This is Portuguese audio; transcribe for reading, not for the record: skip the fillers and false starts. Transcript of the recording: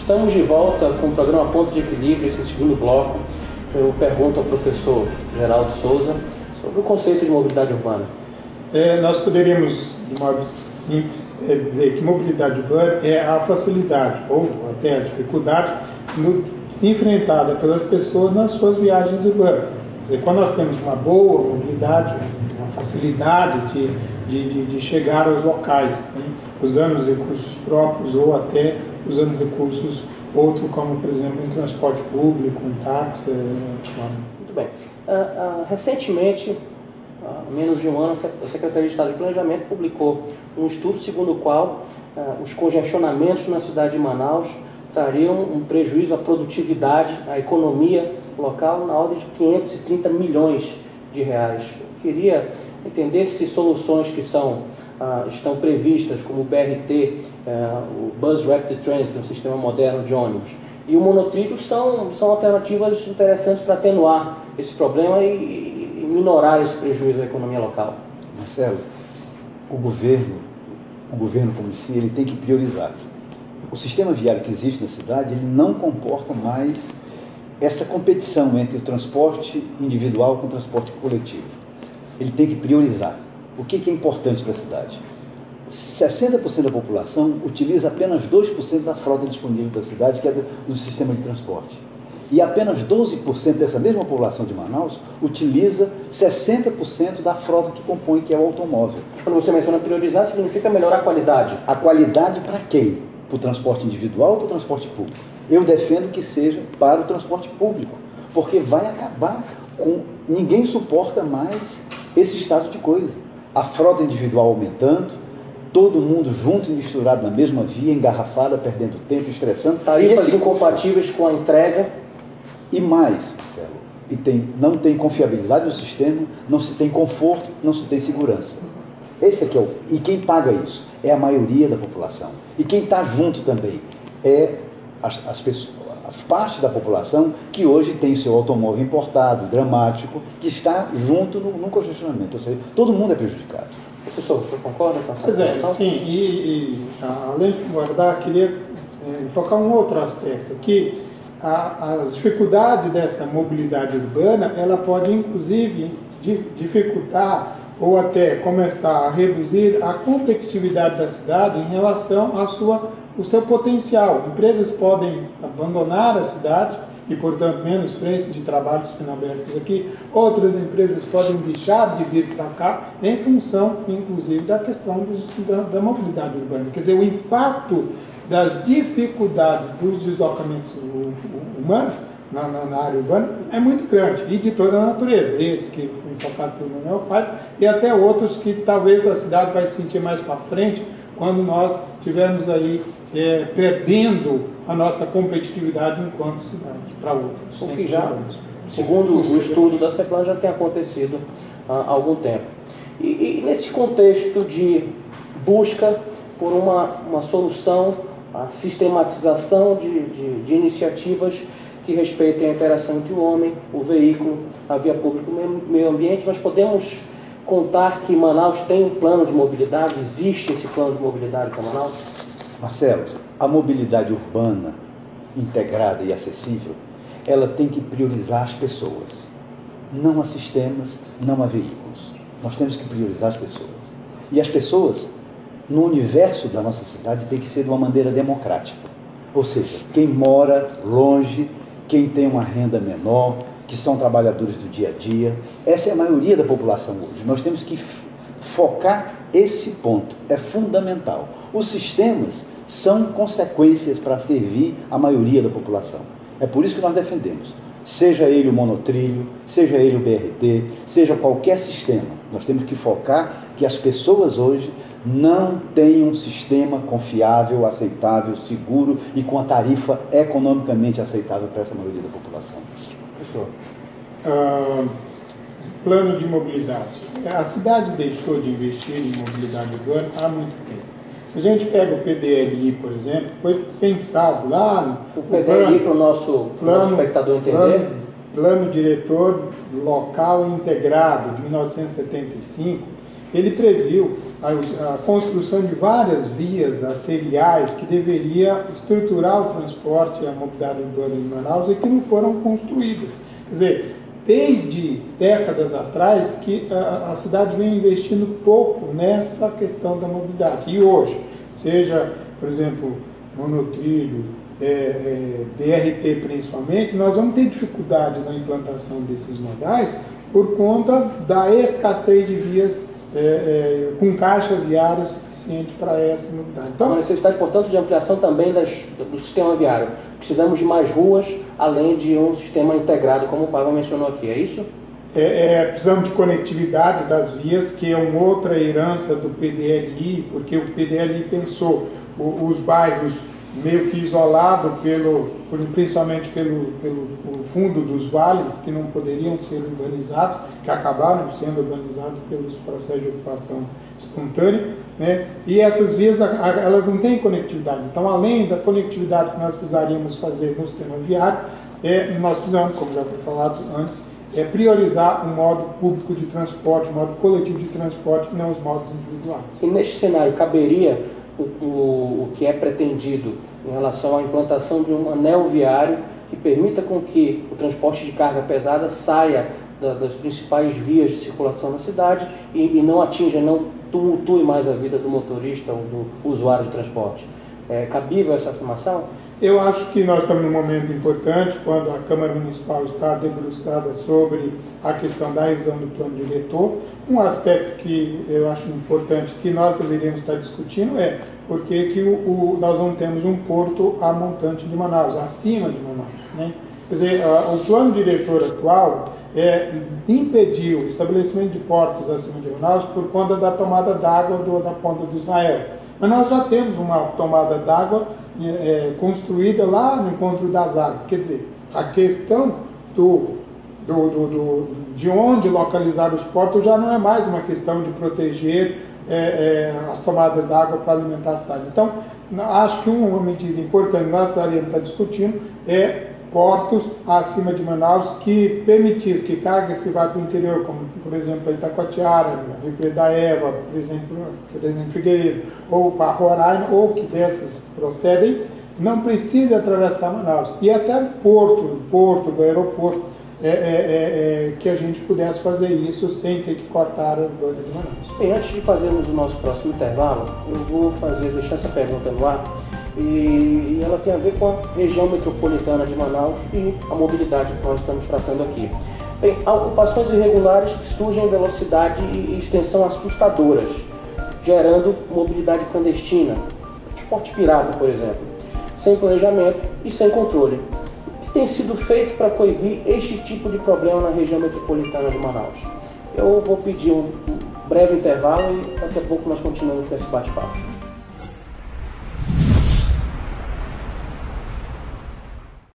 Estamos de volta com o programa Ponto de Equilíbrio, esse segundo bloco. Eu pergunto ao professor Geraldo Souza sobre o conceito de mobilidade urbana. Nós poderíamos, de modo simples, dizer que mobilidade urbana é a facilidade ou até a dificuldade enfrentada pelas pessoas nas suas viagens urbanas. Quer dizer, quando nós temos uma boa mobilidade, uma facilidade de chegar aos locais, né, usando os recursos próprios ou até usando recursos outros, como por exemplo um transporte público, um táxi. Muito bem. Recentemente, há menos de um ano, a Secretaria de Estado de Planejamento publicou um estudo segundo o qual os congestionamentos na cidade de Manaus trariam um prejuízo à produtividade, à economia local, na ordem de 530 milhões de reais. Eu queria entender se soluções que estão previstas, como o BRT, o Bus Rapid Transit, um sistema moderno de ônibus, e o monotrilho são alternativas interessantes para atenuar esse problema e minorar esse prejuízo à economia local. Marcelo, o governo como si, ele tem que priorizar. O sistema viário que existe na cidade, ele não comporta mais essa competição entre o transporte individual com o transporte coletivo. Ele tem que priorizar. O que é importante para a cidade? 60% da população utiliza apenas 2% da frota disponível da cidade, que é do sistema de transporte. E apenas 12% dessa mesma população de Manaus utiliza 60% da frota que compõe, que é o automóvel. Quando você menciona priorizar, significa melhorar a qualidade. A qualidade para quem? Para o transporte individual ou para o transporte público? Eu defendo que seja para o transporte público, porque vai acabar com... Ninguém suporta mais esse estado de coisa. A frota individual aumentando, todo mundo junto e misturado na mesma via, engarrafada, perdendo tempo, estressando. Tarifas incompatíveis com a entrega. E mais, Marcelo, não tem confiabilidade no sistema, não se tem conforto, não se tem segurança. Esse aqui e quem paga isso é a maioria da população. E quem está junto também é as pessoas, a parte da população que hoje tem seu automóvel importado, dramático, que está junto no congestionamento. Ou seja, todo mundo é prejudicado. Professor, você concorda com essa situação? Sim, e além de guardar, queria tocar um outro aspecto aqui. As dificuldades dessa mobilidade urbana, ela pode inclusive dificultar ou até começar a reduzir a competitividade da cidade em relação ao seu potencial. Empresas podem abandonar a cidade e, portanto, menos frentes de trabalho sendo abertos aqui. Outras empresas podem deixar de vir para cá em função, inclusive, da questão da mobilidade urbana. Quer dizer, o impacto das dificuldades dos deslocamentos humanos na área urbana é muito grande, e de toda a natureza. Esse que foi enfocado pelo meu pai, e até outros que talvez a cidade vai sentir mais para frente, quando nós estivermos aí perdendo a nossa competitividade enquanto cidade para outros. O que já, segundo o estudo da CEPLAN, já tem acontecido há algum tempo. E nesse contexto de busca por uma solução, a sistematização de iniciativas que respeitem a interação entre o homem, o veículo, a via pública e o meio ambiente, nós podemos contar que Manaus tem um plano de mobilidade? Existe esse plano de mobilidade para Manaus? Marcelo, a mobilidade urbana integrada e acessível, ela tem que priorizar as pessoas, não a sistemas, não a veículos. Nós temos que priorizar as pessoas. E as pessoas, no universo da nossa cidade, tem que ser de uma maneira democrática. Ou seja, quem mora longe, quem tem uma renda menor, que são trabalhadores do dia a dia, essa é a maioria da população hoje. Nós temos que focar esse ponto, é fundamental. Os sistemas são consequências para servir a maioria da população. É por isso que nós defendemos, seja ele o monotrilho, seja ele o BRT, seja qualquer sistema, nós temos que focar que as pessoas hoje não têm um sistema confiável, aceitável, seguro e com a tarifa economicamente aceitável para essa maioria da população. Professor, plano de mobilidade. A cidade deixou de investir em mobilidade urbana há muito tempo. Se a gente pega o PDLI, por exemplo, foi pensado lá... O PDLI, para o nosso espectador entender? Plano Diretor Local Integrado, de 1975, ele previu a construção de várias vias arteriais que deveria estruturar o transporte e a mobilidade urbana em Manaus e que não foram construídas. Quer dizer, desde décadas atrás que a cidade vem investindo pouco nessa questão da mobilidade. E hoje, seja, por exemplo, monotrilho, BRT principalmente, nós vamos ter dificuldade na implantação desses modais por conta da escassez de vias com caixa viária suficiente para essa mobilidade. Então, a necessidade, portanto, de ampliação também do sistema viário. Precisamos de mais ruas, além de um sistema integrado, como o Pava mencionou aqui, é isso? Precisamos de conectividade das vias, que é uma outra herança do PDLI, porque o PDLI pensou os bairros meio que isolados, principalmente pelo fundo dos vales, que não poderiam ser urbanizados, que acabaram sendo urbanizados pelos processos de ocupação espontânea, né? E essas vias, elas não têm conectividade. Então, além da conectividade que nós precisaríamos fazer no sistema viário, nós precisamos, como já foi falado antes, priorizar o modo público de transporte, o modo coletivo de transporte, não os modos individuais. E neste cenário, caberia o que é pretendido em relação à implantação de um anel viário que permita com que o transporte de carga pesada saia das principais vias de circulação na cidade e não atinja, não tumultue mais a vida do motorista ou do usuário de transporte. É cabível essa afirmação? Eu acho que nós estamos num momento importante, quando a Câmara Municipal está debruçada sobre a questão da revisão do plano diretor. Um aspecto que eu acho importante que nós deveríamos estar discutindo é por que nós não temos um porto a montante de Manaus, acima de Manaus, né? Quer dizer, o plano diretor atual impediu o estabelecimento de portos acima de Manaus por conta da tomada d'água da Ponta do Israel. Mas nós já temos uma tomada d'água construída lá no encontro das águas. Quer dizer, a questão de onde localizar os portos já não é mais uma questão de proteger as tomadas d'água para alimentar a cidade. Então, acho que uma medida importante que nós estaríamos discutindo portos acima de Manaus que permitissem que cargas que vão para o interior, como por exemplo a Itacoatiara, Rio Preto da Eva, Presidente Figueiredo, ou para Roraima, ou que dessas procedem, não precise atravessar Manaus. E até do porto, do aeroporto, que a gente pudesse fazer isso sem ter que cortar a urbana de Manaus. Bem, antes de fazermos o nosso próximo intervalo, eu vou deixar essa pergunta no ar. E ela tem a ver com a região metropolitana de Manaus e a mobilidade que nós estamos tratando aqui. Bem, há ocupações irregulares que surgem em velocidade e extensão assustadoras, gerando mobilidade clandestina, transporte pirata, por exemplo, sem planejamento e sem controle. O que tem sido feito para coibir este tipo de problema na região metropolitana de Manaus? Eu vou pedir um breve intervalo e daqui a pouco nós continuamos com esse bate-papo.